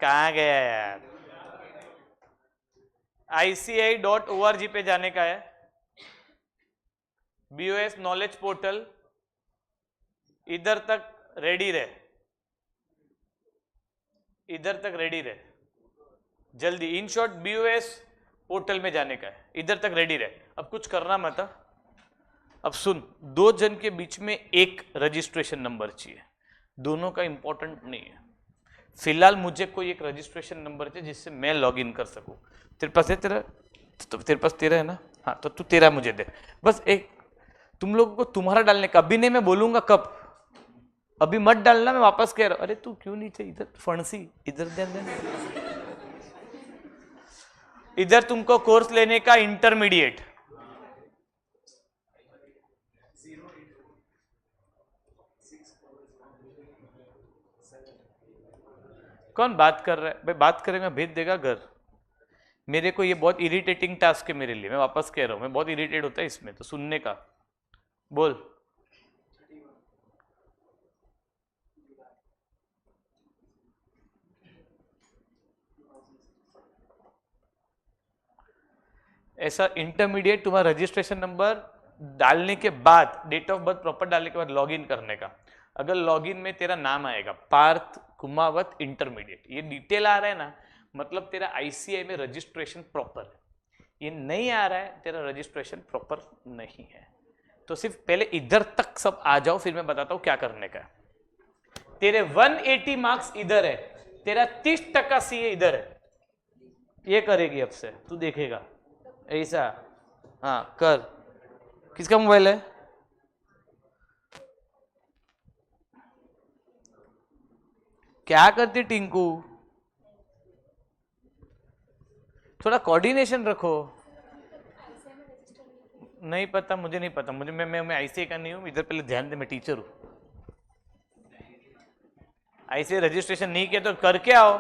कहाँ गया यार? ICAI.org पे जाने का है। BOS नॉलेज पोर्टल, इधर तक रेडी रहे, इधर तक रेडी रहे, जल्दी। इन शॉर्ट BOS पोर्टल में जाने का है, इधर तक रेडी रहे। अब कुछ करना मत। अब सुन, दो जन के बीच में एक रजिस्ट्रेशन नंबर चाहिए, दोनों का इंपॉर्टेंट नहीं है। फिलहाल मुझे कोई एक रजिस्ट्रेशन नंबर चाहिए जिससे मैं लॉग इन कर सकूं। तेरे पास है? तेरा तो तेरे पास तेरा है ना? हाँ, तो तू तेरा मुझे दे बस। एक तुम लोगों को तुम्हारा डालने का, अभी नहीं, मैं बोलूंगा कब, अभी मत डालना, मैं वापस कह रहा हूं। अरे तू क्यों नीचे, इधर फणसी, इधर ध्यान। इधर तुमको कोर्स लेने का इंटरमीडिएट, कौन बात कर रहा है भाई? बात करेगा भेज देगा घर। मेरे को ये बहुत इरिटेटिंग टास्क है मेरे लिए, मैं वापस कह रहा हूं, मैं बहुत इरिटेट होता है इसमें तो सुनने का। बोल। ऐसा इंटरमीडिएट तुम्हारा रजिस्ट्रेशन नंबर डालने के बाद, डेट ऑफ बर्थ प्रॉपर डालने के बाद लॉगिन करने का। अगर लॉगिन में तेरा नाम आएगा पार्थ कुमावत इंटरमीडिएट, ये डिटेल आ रहा है ना, मतलब तेरा ICAI में रजिस्ट्रेशन प्रॉपर है। ये नहीं आ रहा है, तेरा रजिस्ट्रेशन प्रॉपर नहीं है। तो सिर्फ पहले इधर तक सब आ जाओ, फिर मैं बताता हूं क्या करने का है। तेरे 180 मार्क्स इधर है, तेरा 30% CA इधर है। ये करेगी अब से, तू देखेगा ऐसा। हाँ कर। किसका मोबाइल है? क्या करती टिंकू? थोड़ा कोऑर्डिनेशन रखो। नहीं पता, मुझे नहीं पता, मुझे मैं ICAI का नहीं हूँ। इधर पहले ध्यान दे, मैं टीचर हूँ। ICAI रजिस्ट्रेशन नहीं किया तो करके आओ,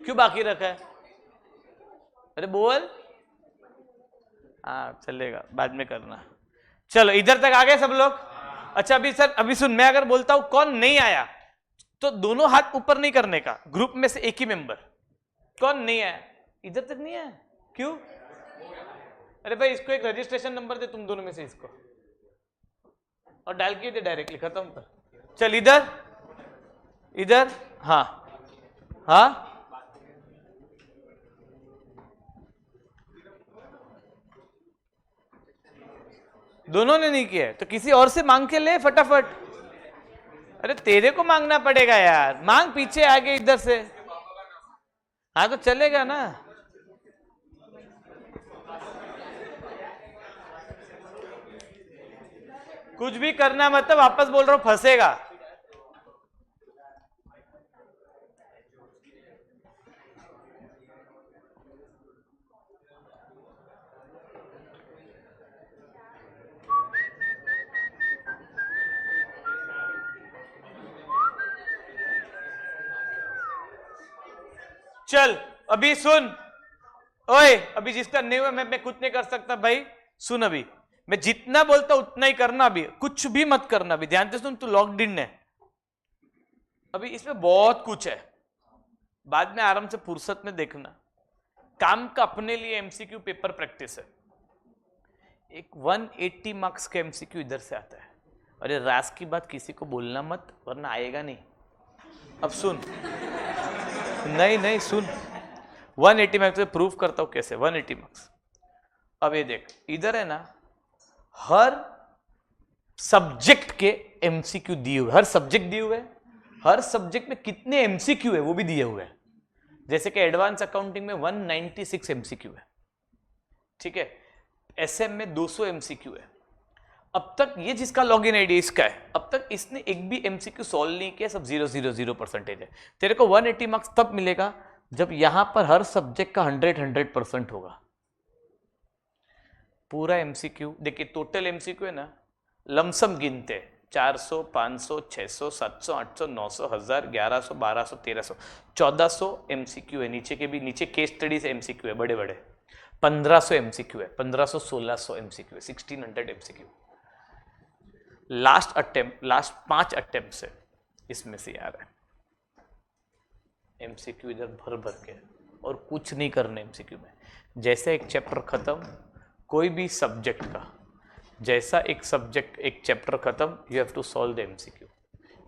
क्यों बाकी रखा है? अरे बोल। हाँ चलेगा, बाद में करना। चलो इधर तक आ गए सब लोग? अच्छा अभी सर, अभी सुन, मैं अगर बोलता हूं कौन नहीं आया तो दोनों हाथ ऊपर नहीं करने का, ग्रुप में से एक ही मेंबर। कौन नहीं आया? इधर तक नहीं आया, क्यों? अरे भाई इसको एक रजिस्ट्रेशन नंबर दे, तुम दोनों में से इसको, और डाल के दे डायरेक्टली, खत्म कर। चल इधर, इधर। हाँ हाँ, दोनों ने नहीं किया है तो किसी और से मांग के ले फटाफट। अरे तेरे को मांगना पड़ेगा यार, मांग पीछे आगे इधर से। हाँ तो चलेगा ना। कुछ भी करना मतलब, वापस बोल रहा हूं, फंसेगा। चल अभी सुन, ओए अभी जिसका नहीं हुआ मैं कुछ नहीं कर सकता भाई। सुन अभी, मैं जितना बोलता उतना ही करना, अभी कुछ भी मत करना। अभी ध्यान से सुन, तू लॉक्ड इन है अभी, इसमें बहुत कुछ है, बाद में आराम से फुर्सत में देखना। काम का अपने लिए MCQ पेपर प्रैक्टिस है। एक 180 मार्क्स का MCQ इधर से आता है। अरे रास की बात किसी को बोलना मत, वरना आएगा नहीं। अब सुन, नहीं नहीं सुन, 180 मार्क्स में प्रूफ करता हूं कैसे 180 मार्क्स। अब ये देख, इधर है ना, हर सब्जेक्ट के MCQ दिए हुए, हर सब्जेक्ट दिए हुए, हर सब्जेक्ट में कितने MCQ है वो भी दिए हुए हैं। जैसे कि एडवांस अकाउंटिंग में 196 MCQ है, ठीक है। SM में 200 MCQ है। अब तक ये जिसका लॉगिन आईडी इसका है, अब तक इसने एक भी MCQ सॉल्व नहीं किया, सब 000% है। तेरे को 180 मार्क्स तब मिलेगा जब यहां पर हर सब्जेक्ट का 100% होगा। पूरा MCQ देखिए, टोटल MCQ है ना, लमसम गिनते 400, 500, 600, 700, 800, 900, 1000, 1100, 1200, 1300, 1400 MCQ है। नीचे के भी, नीचे केस स्टडी से MCQ है बड़े बड़े, 1500 MCQ है, 1500, 1600 MCQ है, 1600 MCQ। लास्ट 5 अटेम्प्ट से इसमें से आ रहा है। एमसीक्यू इधर भर भर के, और कुछ नहीं करना एमसीक्यू में। जैसे एक चैप्टर खत्म, कोई भी सब्जेक्ट का, जैसा एक सब्जेक्ट एक चैप्टर खत्म, you have to solve the MCQ.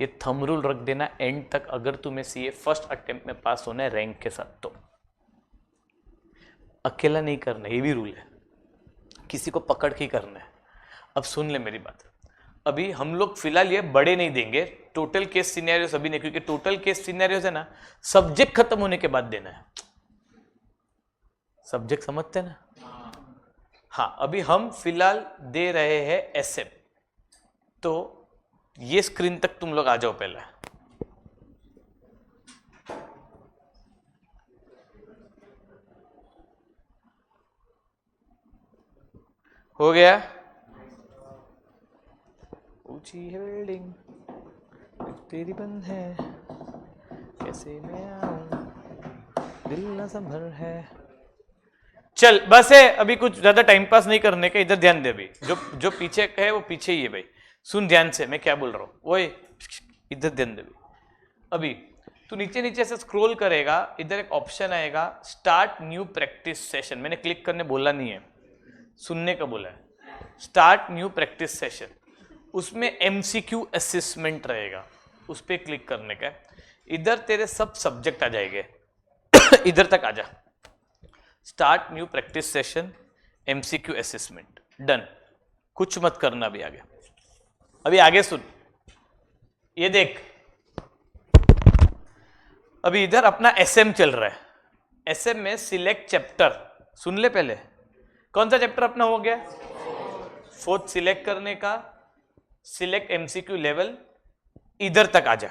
ये थंब रूल रख देना एंड तक, अगर तुम्हें सीए फर्स्ट अटेम्प्ट में पास होना है रैंक के साथ, तो अकेला नहीं करना, ये भी रूल है, किसी को पकड़ के करना है। अब सुन ले मेरी बात, अभी हम लोग फिलहाल ये बड़े नहीं देंगे, टोटल केस सिनेरियोस अभी नहीं, क्योंकि टोटल केस सिनेरियोस है ना, सब्जेक्ट खत्म होने के बाद देना है। सब्जेक्ट समझते हैं ना? हाँ, अभी हम फिलहाल दे रहे हैं एसएम, तो ये स्क्रीन तक तुम लोग आ जाओ पहले। हो गया? ऊंची है बिल्डिंग, तेरी बंद है, कैसे मैं आऊं, दिल न संभल है। चल बस है, अभी कुछ ज्यादा टाइम पास नहीं करने का, इधर ध्यान दे। अभी जो पीछे है वो पीछे ही है भाई, सुन ध्यान से मैं क्या बोल रहा हूँ, वो इधर ध्यान दे। अभी तू नीचे नीचे से स्क्रॉल करेगा, इधर एक ऑप्शन आएगा स्टार्ट न्यू प्रैक्टिस सेशन। मैंने क्लिक करने बोला नहीं है, सुनने का बोला है। स्टार्ट न्यू प्रैक्टिस सेशन, उसमें एमसीक्यू असेसमेंट रहेगा, उस पर क्लिक करने का। इधर तेरे सब सब्जेक्ट आ जाएंगे इधर तक आ जा। Start new practice session, MCQ assessment, done. कुछ मत करना अभी आगे। अभी आगे सुन, ये देख, अभी इधर अपना एसएम चल रहा है। एसएम में सिलेक्ट चैप्टर, सुन ले पहले, कौन सा चैप्टर अपना हो गया? फोर्थ सिलेक्ट करने का, सिलेक्ट एमसीक्यू लेवल, इधर तक आ जा,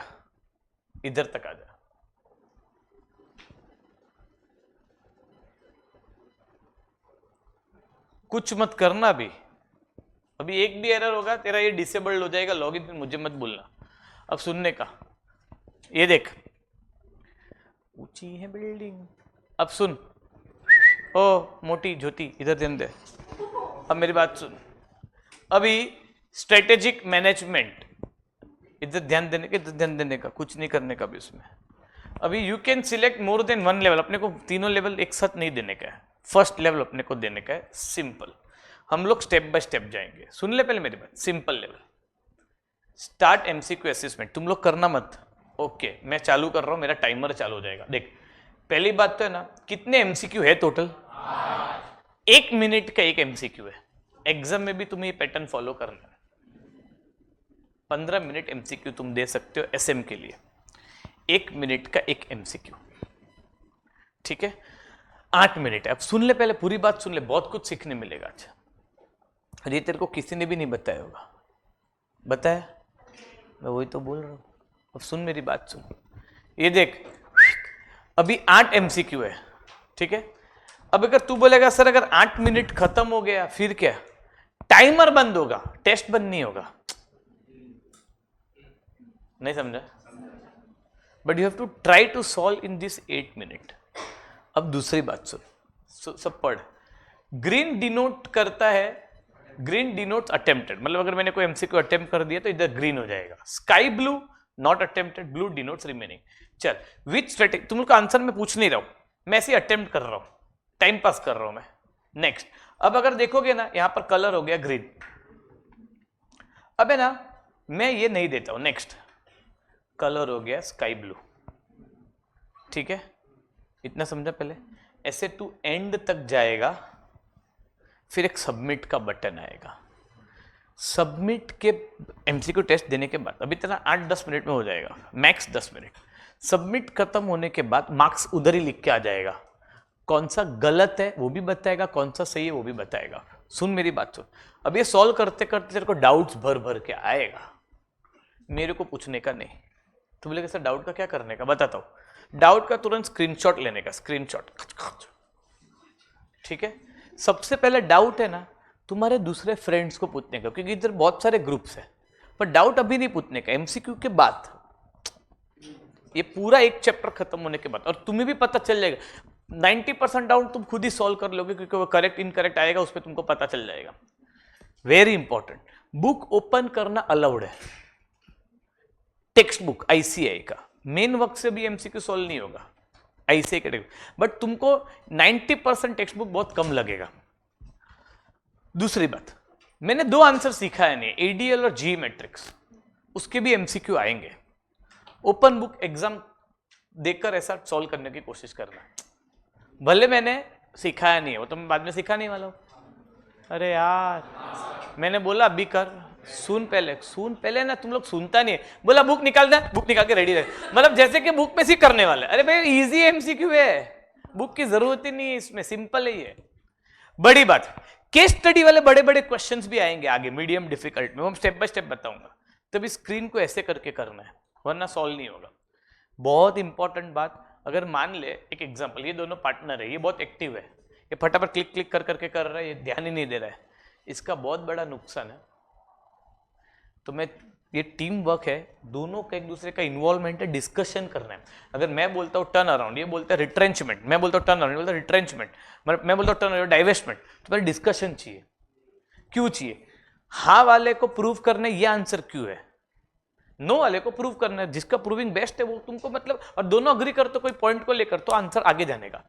इधर तक आ जा। कुछ मत करना अभी। अभी एक भी एरर होगा तेरा ये डिसेबल्ड हो जाएगा लॉगिन, फिर मुझे मत बोलना। अब सुनने का, ये देख, ऊंची है बिल्डिंग। अब सुन, ओ मोटी ज्योति इधर ध्यान दे। अब मेरी बात सुन, अभी स्ट्रेटेजिक मैनेजमेंट, इधर ध्यान देने का, इधर ध्यान देने का, कुछ नहीं करने का भी उसमें। अभी you can select more than one level, अपने को तीनों लेवल एक साथ नहीं देने का है, फर्स्ट लेवल अपने को देने का है, सिंपल। हम लोग स्टेप बाय स्टेप जाएंगे, सुन ले पहले मेरी बात। Simple level, start MCQ assessment, तुम लोग करना मत। ओके, मैं चालू कर रहा हूं, मेरा टाइमर चालू हो जाएगा। देख, पहली बात तो है ना, कितने एमसीक्यू है टोटल? 1 मिनट का एक एमसीक्यू है। एग्जाम में भी तुम्हें ये पैटर्न फॉलो करना है। 15 मिनट एमसीक्यू तुम दे सकते हो एसएम के लिए, 1 मिनट का एक एमसीक्यू, ठीक है? 8 मिनट है। अब सुन ले पहले, पूरी बात सुन ले, बहुत कुछ सीखने मिलेगा। अच्छा, ये तेरे को किसी ने भी नहीं बताया होगा, बताया? मैं वही तो बोल रहा हूं। अब सुन मेरी बात, सुन, ये देख, अभी 8 एमसीक्यू है, ठीक है? अब अगर तू बोलेगा सर अगर 8 मिनट खत्म हो गया फिर क्या? टाइमर बंद होगा, टेस्ट बंद नहीं होगा। नहीं समझा? But you have to try to solve in this 8 minute. अब दूसरी बात सुन, सब पढ़। ग्रीन डिनोट करता है, ग्रीन डिनोट्स अटेम्प्टेड, मतलब अगर मैंने कोई एमसीक्यू अटेम्प्ट कर दिया तो इधर ग्रीन हो जाएगा। Sky blue not attempted, blue denotes remaining. चल, विच स्ट्रेटेजी, तुम लोग का आंसर मैं पूछ नहीं रहा हूं, मैं ऐसे अटेम्प्ट कर रहा हूं, टाइम पास कर रहा हूं मैं। नेक्स्ट, अब अगर देखोगे ना, यहां पर कलर हो गया ग्रीन। अब है ना, मैं ये नहीं देता हूं। नेक्स्ट, कलर हो गया स्काई ब्लू, ठीक है? इतना समझा पहले? ऐसे टू एंड तक जाएगा, फिर एक सबमिट का बटन आएगा। सबमिट के एमसीक्यू टेस्ट देने के बाद अभी तेरा 8-10 मिनट में हो जाएगा, मैक्स 10 मिनट। सबमिट खत्म होने के बाद मार्क्स उधर ही लिख के आ जाएगा, कौन सा गलत है वो भी बताएगा, कौन सा सही है वो भी बताएगा। सुन मेरी बात सुन, अब ये सॉल्व करते करते तेरे को डाउट्स भर भर के आएगा, मेरे को पूछने का नहीं। तो बोले सर डाउट का क्या करने का, बताता हूं। डाउट का तुरंत स्क्रीनशॉट लेने का, स्क्रीनशॉट, ठीक है? सबसे पहले डाउट है ना तुम्हारे दूसरे फ्रेंड्स को पूछने का, क्योंकि इधर बहुत सारे ग्रुप्स है, पर डाउट अभी नहीं पूछने का, एमसीक्यू के बाद, ये पूरा एक चैप्टर खत्म होने के बाद। और तुम्हें भी पता चल जाएगा, 90% डाउट तुम खुद ही सॉल्व कर लोगे, क्योंकि वो करेक्ट इनकरेक्ट आएगा, उस पर तुमको पता चल जाएगा। वेरी इंपॉर्टेंट, बुक ओपन करना अलाउड है, टेक्स्ट बुक आईसीआई का। मेन वर्क से भी एमसीक्यू सॉल्व नहीं होगा, ऐसे कैटेगरी, बट तुमको 90% टेक्स्ट बुक बहुत कम लगेगा। दूसरी बात, मैंने 2 आंसर सीखा है नहीं, एडीएल और जी मैट्रिक्स, उसके भी एमसीक्यू आएंगे। ओपन बुक एग्जाम देखकर ऐसा सॉल्व करने की कोशिश करना। भले मैंने सिखाया नहीं है, वो तो मैं बाद में सिखाने वाला हूं। अरे यार मैंने बोला अभी कर, सुन पहले ना, तुम लोग सुनता नहीं है। बोला बुक निकाल दे, बुक निकाल के रेडी रहे, मतलब जैसे कि बुक में सी करने वाले। अरे भाई इजी एमसीक्यू है, बुक की जरूरत ही नहीं है इसमें, सिंपल है ये। बड़ी बात, केस स्टडी वाले बड़े बड़े क्वेश्चंस भी आएंगे आगे, मीडियम डिफिकल्ट में, वो स्टेप बाय स्टेप बताऊंगा। तभी स्क्रीन को ऐसे करके करना है, वरना सॉल्व नहीं होगा। बहुत इंपॉर्टेंट बात, अगर मान ले एक एग्जांपल, ये दोनों पार्टनर है, ये बहुत एक्टिव है, ये फटाफट क्लिक क्लिक कर करके कर रहा है, ये ध्यान ही नहीं दे रहा है, इसका बहुत बड़ा नुकसान है। तो मैं, ये टीम वर्क है, दोनों का एक दूसरे का इन्वॉल्वमेंट है, डिस्कशन करना है। अगर मैं बोलता हूँ टर्न अराउंड, ये बोलता है रिट्रेंचमेंट, मैं बोलता हूँ टर्न अराउंड, बोलता है रिट्रेंचमेंट, मैं बोलता हूँ टर्न अराउंड डाइवेस्टमेंट, तो पहले डिस्कशन चाहिए। क्यों चाहिए? हाँ वाले को प्रूव करना ये आंसर क्यों है, नो वाले को प्रूव करना है, जिसका प्रूविंग बेस्ट है वो तुमको, मतलब, और दोनों अग्री करते कोई पॉइंट को लेकर, तो आंसर आगे जाने का।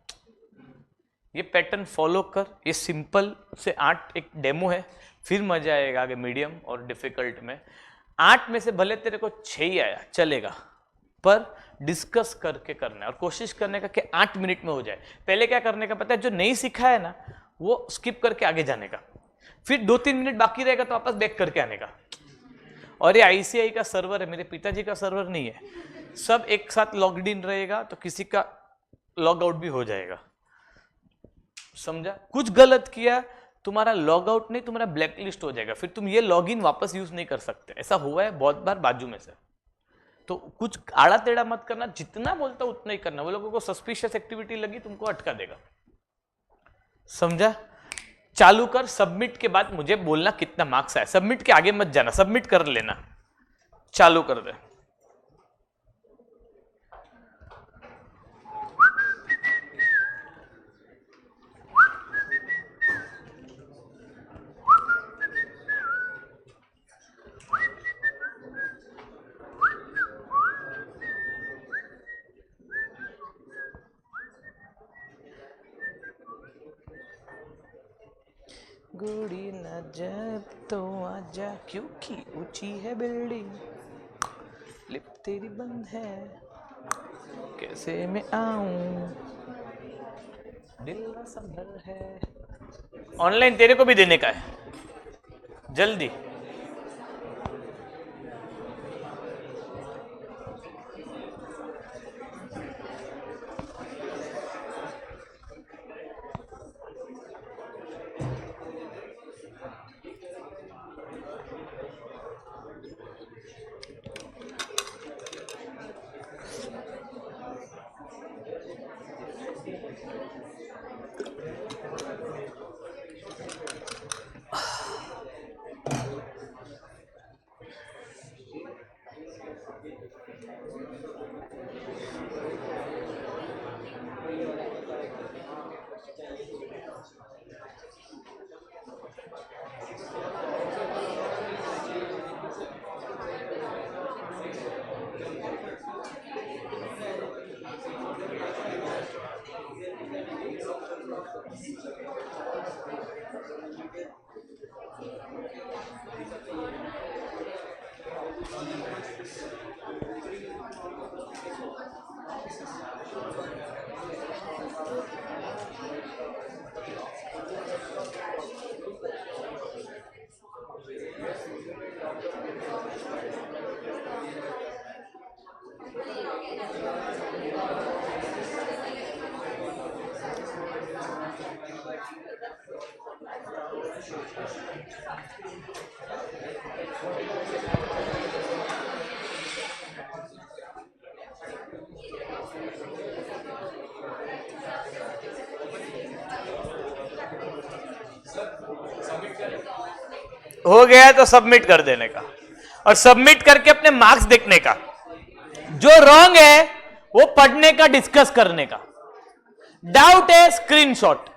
ये पैटर्न फॉलो कर, ये सिंपल से 8 एक डेमो है, फिर मजा आएगा आगे मीडियम और डिफिकल्ट में। 8 में से भले तेरे को 6 ही आया चलेगा, पर डिस्कस करके करना है, और कोशिश करने का कि 8 मिनट में हो जाए। पहले क्या करने का पता है, जो नहीं सीखा है ना वो स्किप करके आगे जाने का, फिर 2-3 मिनट बाकी रहेगा तो वापस बैक करके आने का। और ये आईसीआई का सर्वर है, मेरे पिताजी का सर्वर नहीं है, सब एक साथ लॉग्ड इन रहेगा, तो किसी का लॉग आउट भी हो जाएगा, समझा? कुछ गलत किया, तुम्हारा लॉग आउट नहीं, तुम्हारा ब्लैक लिस्ट हो जाएगा, फिर तुम ये लॉग इन वापस यूज नहीं कर सकते। ऐसा हुआ है बहुत बार बाजू में से। तो कुछ आड़ा टेढ़ा मत करना, जितना बोलता उतना ही करना। वो लोगों को सस्पिशियस एक्टिविटी लगी, तुमको अटका देगा, समझा? चालू कर, सबमिट के बाद मुझे बोलना कितना मार्क्स आया। सबमिट के आगे मत जाना, सबमिट कर लेना, चालू कर दे। गुड़ी न जब तो आजा, क्योंकि ऊंची है बिल्डिंग, लिप तेरी बंद है, कैसे मैं आऊं, दिल ना संभल है। ऑनलाइन तेरे को भी देने का है, जल्दी। हो गया तो सबमिट कर देने का, और सबमिट करके अपने मार्क्स देखने का। जो रॉन्ग है वो पढ़ने का, डिस्कस करने का, डाउट है स्क्रीनशॉट।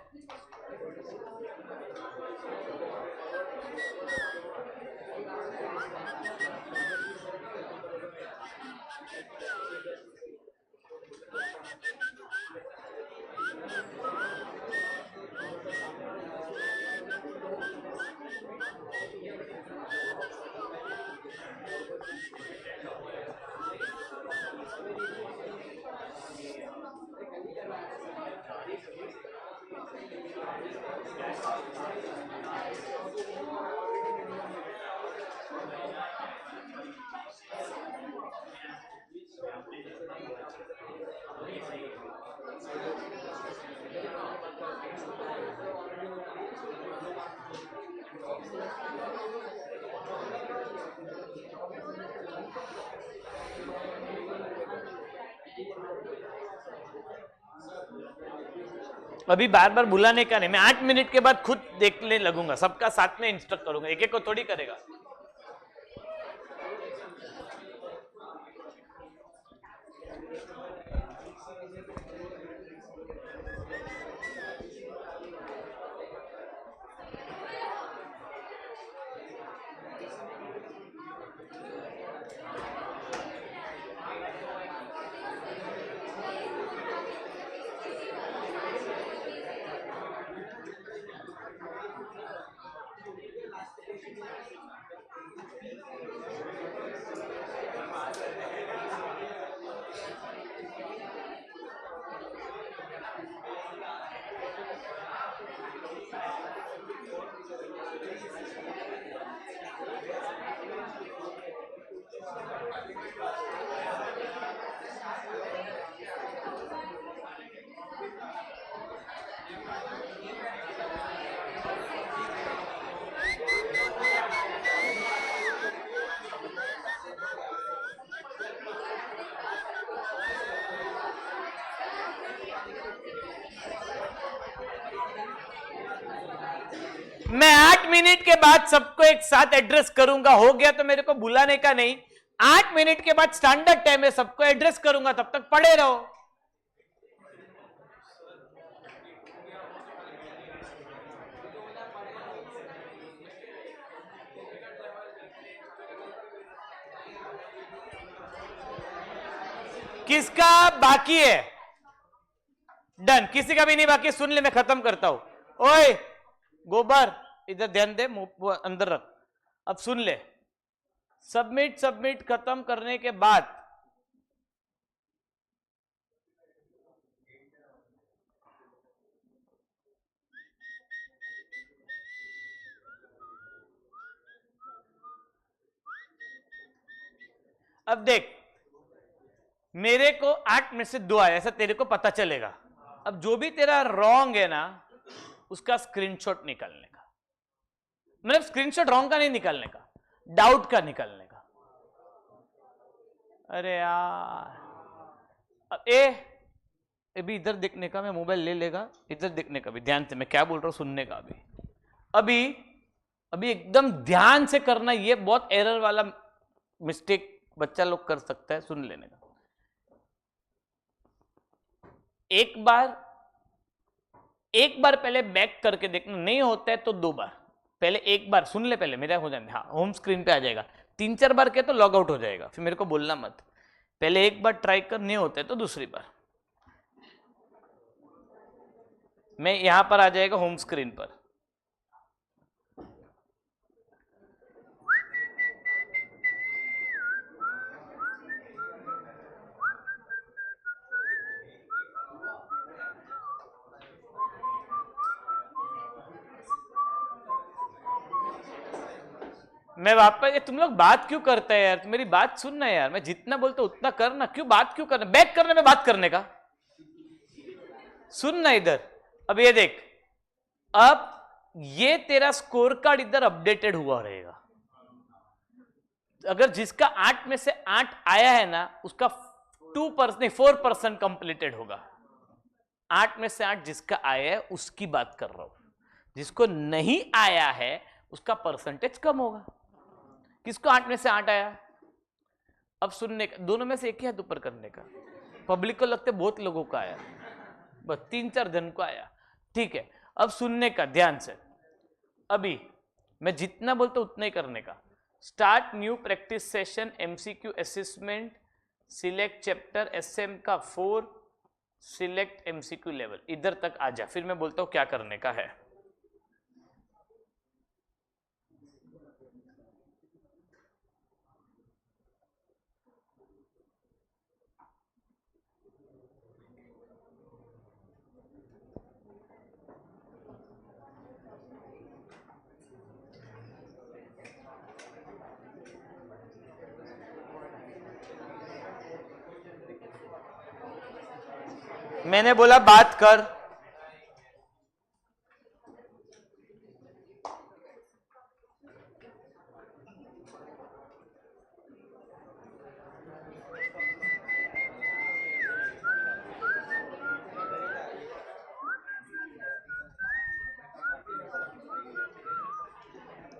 अभी बार बार बुलाने का नहीं, मैं 8 मिनट के बाद खुद देखने लगूंगा, सबका साथ में इंस्ट्रक्ट करूंगा, एक एक को थोड़ी करेगा। मैं 8 मिनट के बाद सबको एक साथ एड्रेस करूंगा, हो गया तो मेरे को बुलाने का नहीं। 8 मिनट के बाद स्टैंडर्ड टाइम है, सबको एड्रेस करूंगा, तब तक पढ़े रहो। किसका बाकी है? डन। किसी का भी नहीं बाकी, सुन ले, मैं खत्म करता हूं। ओए गोबर, इधर ध्यान दे, मुंह अंदर रख। अब सुन ले, सबमिट सबमिट खत्म करने के बाद अब देख, मेरे को 8 में से 2 आया, ऐसा तेरे को पता चलेगा। अब जो भी तेरा रॉन्ग है ना, उसका स्क्रीनशॉट निकालने का, मतलब स्क्रीनशॉट रॉन्ग का नहीं निकालने का, डाउट का निकालने का। अरे यार, अब अभी इधर देखने का, मैं मोबाइल ले लेगा, इधर देखने का भी ध्यान से, मैं क्या बोल रहा हूं सुनने का। अभी अभी एकदम ध्यान से करना, ये बहुत एरर वाला मिस्टेक बच्चा लोग कर सकता है, सुन लेने का। एक बार पहले बैक करके देखना, नहीं होता है तो 2 बार। पहले एक बार सुन ले, पहले मेरा हो जाए, हाँ होम स्क्रीन पे आ जाएगा। 3-4 बार के तो लॉग आउट हो जाएगा, फिर मेरे को बोलना मत। पहले एक बार ट्राई कर, नहीं होता है तो दूसरी बार। मैं यहां पर आ जाएगा होम स्क्रीन पर। मैं वापस, तुम लोग बात क्यों करते हैं यार? मेरी बात सुनना यार, मैं जितना बोलता हूं उतना करना, क्यों बात क्यों करना? बैक करने में बात करने का, सुनना इधर। अब ये देख, अब ये तेरा स्कोर कार्ड इधर अपडेटेड हुआ रहेगा। अगर जिसका 8 में से 8 आया है ना, उसका 2% नहीं 4% कंप्लीटेड होगा। 8 में से 8 जिसका आया है उसकी बात कर रहा हूं, जिसको नहीं आया है उसका परसेंटेज कम होगा। किसको 8 में से 8 आया? अब सुनने का, दोनों में से एक ही हाथ ऊपर करने का। पब्लिक को लगता है बहुत लोगों का आया, बस 3-4 जन को आया, ठीक है। अब सुनने का ध्यान से, अभी मैं जितना बोलता हूं उतना ही करने का। Start new practice session, MCQ assessment, select chapter SM का 4, सिलेक्ट एमसीक्यू लेवल, इधर तक आ जा, फिर मैं बोलता हूं क्या करने का है। मैंने बोला बात कर।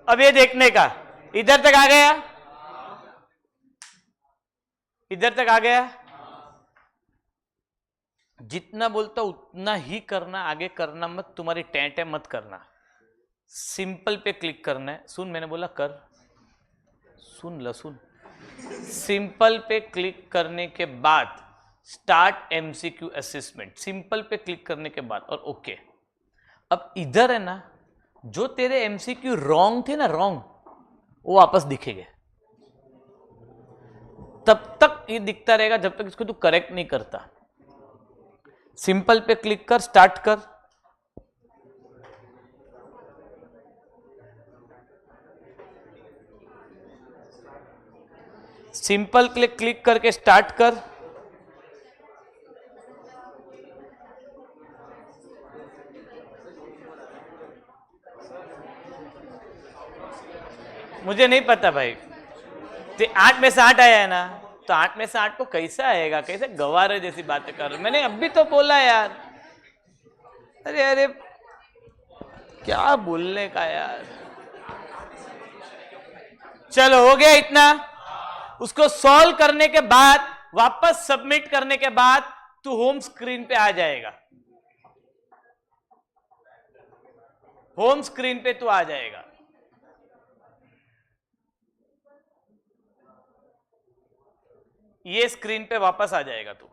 अब ये देखने का, इधर तक आ गया, इधर तक आ गया। जितना बोलता उतना ही करना, आगे करना मत, तुम्हारी टें मत करना। सिंपल पे क्लिक करना है। सुन, मैंने बोला कर, सुन ल, सुन। सिंपल पे क्लिक करने के बाद स्टार्ट एमसीक्यू असेसमेंट, सिंपल पे क्लिक करने के बाद, और ओके। अब इधर है ना, जो तेरे एमसीक्यू रॉन्ग थे ना, रॉन्ग, वो वापस दिखेंगे। तब तक ये दिखता रहेगा जब तक इसको तू करेक्ट नहीं करता। सिंपल पे क्लिक कर, स्टार्ट कर। सिंपल क्लिक करके स्टार्ट कर। मुझे नहीं पता भाई, तो 8 में से 8 आया है ना, तो 8 में से 8 को कैसा आएगा? कैसे गवारे जैसी बातें कर रहे? मैंने अभी तो बोला यार। अरे अरे क्या बोलने का यार। चलो हो गया इतना। उसको सॉल्व करने के बाद, वापस सबमिट करने के बाद तू होम स्क्रीन पे आ जाएगा। होम स्क्रीन पे तू आ जाएगा। ये स्क्रीन पे वापस आ जाएगा तू।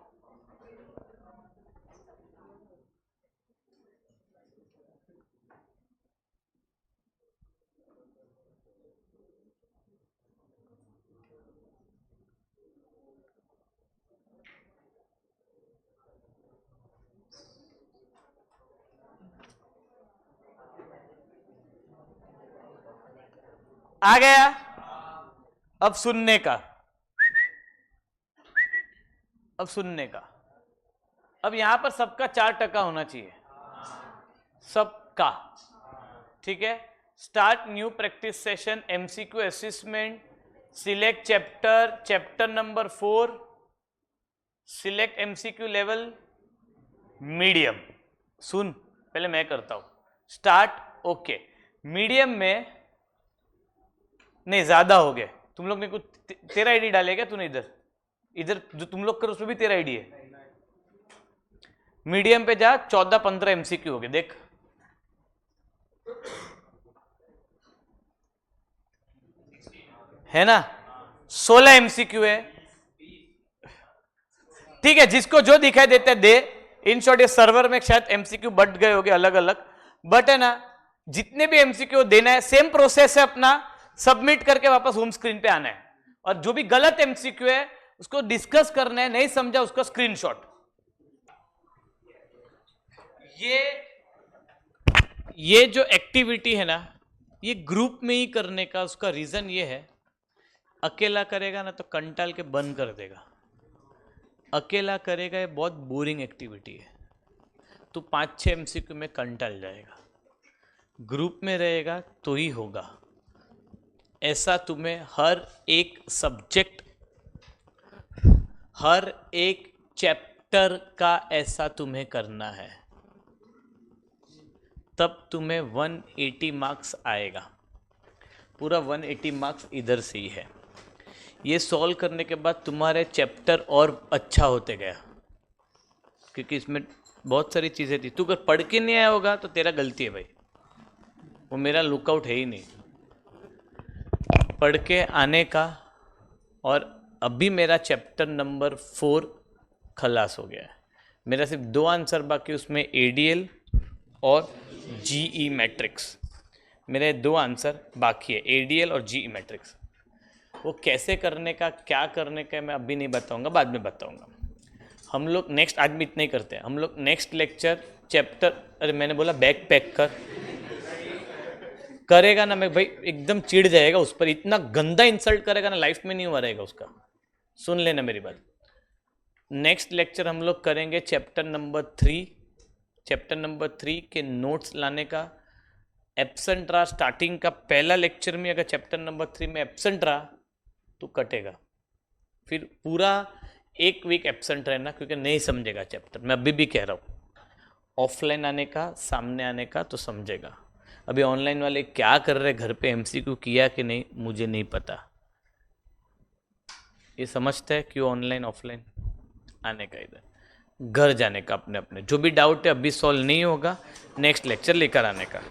आ गया। अब सुनने का, अब सुनने का। अब यहां पर सबका 4% होना चाहिए, सबका। ठीक है। Start new practice session, MCQ assessment, select chapter, chapter number 4, select MCQ level, medium. सुन, पहले मैं करता हूं। Start, okay. मीडियम में नहीं, ज्यादा हो गया। तुम लोग ने कुछ तेरा आईडी डालेगा, तूने इधर इधर जो तुम लोग करो उसमें भी तेरा आईडी है। मीडियम पे जा, 14-15 एमसीक्यू हो गए, देख। है ना, 16 एमसीक्यू है। ठीक है, जिसको जो दिखाई देता है दे। इन शॉर्ट ये सर्वर में शायद एमसीक्यू बढ़ गए होंगे अलग अलग, बट है ना, जितने भी एमसीक्यू देना है, सेम प्रोसेस है अपना। सबमिट करके वापस होम स्क्रीन पे आना है, और जो भी गलत एमसीक्यू है उसको डिस्कस करना है, नहीं समझा उसका स्क्रीनशॉट। ये जो एक्टिविटी है ना, ये ग्रुप में ही करने का उसका रीजन ये है, अकेला करेगा ना तो कंटाल के बंद कर देगा। अकेला करेगा ये बहुत बोरिंग एक्टिविटी है, तो 5-6 एमसीक्यू में कंटाल जाएगा। ग्रुप में रहेगा तो ही होगा। ऐसा तुम्हें हर एक सब्जेक्ट, हर एक चैप्टर का ऐसा तुम्हें करना है, तब तुम्हें 180 मार्क्स आएगा। पूरा 180 मार्क्स इधर से ही है। ये सॉल्व करने के बाद तुम्हारे चैप्टर और अच्छा होते गया, क्योंकि इसमें बहुत सारी चीज़ें थी। तू अगर पढ़ के नहीं आया होगा तो तेरा गलती है भाई, वो मेरा लुकआउट है ही नहीं। पढ़ के आने का, और अभी मेरा चैप्टर नंबर 4 खलास हो गया है। मेरा सिर्फ 2 आंसर बाकी, उसमें एडीएल और जीई मैट्रिक्स। मेरे 2 आंसर बाकी है, एडीएल और जीई मैट्रिक्स। वो कैसे करने का, क्या करने का, मैं अभी नहीं बताऊंगा, बाद में बताऊंगा। हम लोग नेक्स्ट, आज भी इतना ही करते हैं हम लोग। नेक्स्ट लेक्चर चैप्टर, अरे मैंने बोला बैग पैक कर, करेगा ना मैं भाई एकदम चिढ़ जाएगा उस पर। इतना गंदा इंसल्ट करेगा ना, लाइफ में नहीं हुआ रहेगा उसका। सुन लेना मेरी बात। नेक्स्ट लेक्चर हम लोग करेंगे चैप्टर नंबर 3। चैप्टर नंबर 3 के नोट्स लाने का। एब्सेंट रहा स्टार्टिंग का पहला लेक्चर में, अगर चैप्टर नंबर 3 में एब्सेंट रहा तो कटेगा। फिर पूरा 1 वीक एब्सेंट रहना, क्योंकि नहीं समझेगा चैप्टर। मैं अभी भी कह रहा हूँ, ऑफलाइन आने का, सामने आने का तो समझेगा। अभी ऑनलाइन वाले क्या कर रहे घर पे, एमसीक्यू किया कि नहीं मुझे नहीं पता। ये समझता है क्यों ऑनलाइन ऑफलाइन आने का, इधर घर जाने का, अपने अपने जो भी डाउट है अभी सॉल्व नहीं होगा, नेक्स्ट लेक्चर लेकर आने का।